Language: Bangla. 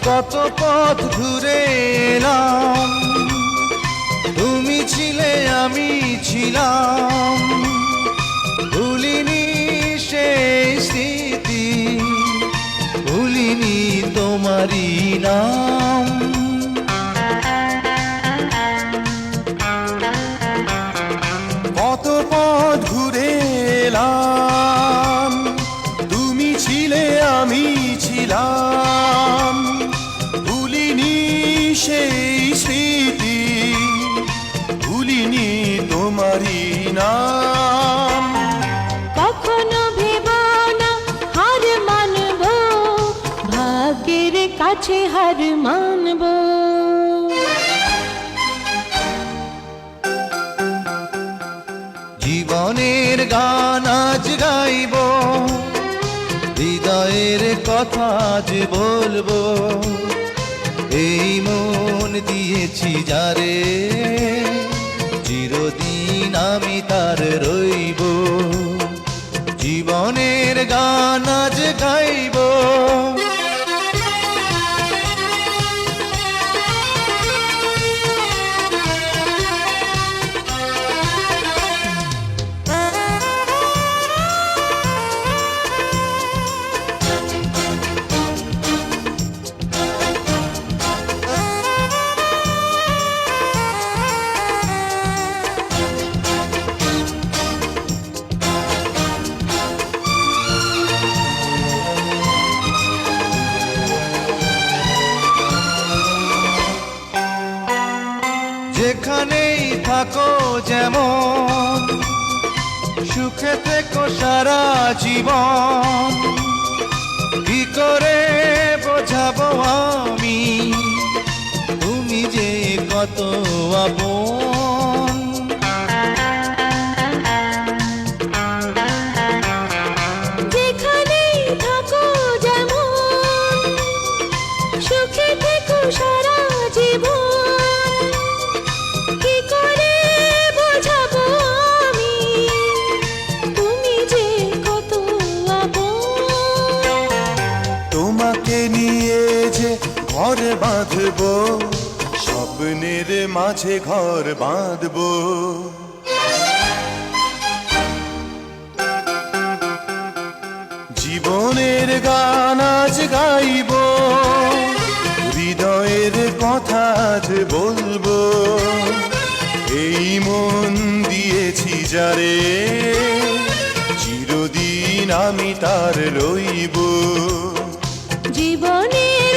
কত পথ ঘুরে এলাম, তুমি ছিলে আমি ছিলাম, ভুলিনি সেই স্মৃতি, ভুলিনি তোমারই নাম। কত পথ ঘুরে এলাম, তুমি ছিলে আমি ছিলাম, ভুলিনি সেই স্মৃতি, ভুলিনি তোমারই নাম। কখনো ভেবো না হার মানব, ভাগ্যের কাছে হার মানব। জীবনের গান আজ গাইব, হৃদয়ের কথা আজ বলবো, এই মন দিয়েছি যারে, চিরদিন আমি তার রইব। জীবনের গান আজ গাইব, যেখানেই থাকো যেমন, সুখে থেকো সারা জীবন। কি করে বোঝাবো আমি, তুমি যে কত আপন। যেখানেই থাকো যেমন, সুখে থেকো সারা জীবন। কি করে বোঝাবো আমি, তুমি যে কত আপন। তোমাকে নিয়ে যে ঘর বাঁধবো, স্বপ্নের মাঝে ঘর বাঁধবো। জীবনের গান আজ গাইব, হৃদয়ের কথা আজ বলবো, এই মন দিয়েছি যারে, চিরদিন আমি তার রইব। জীবনের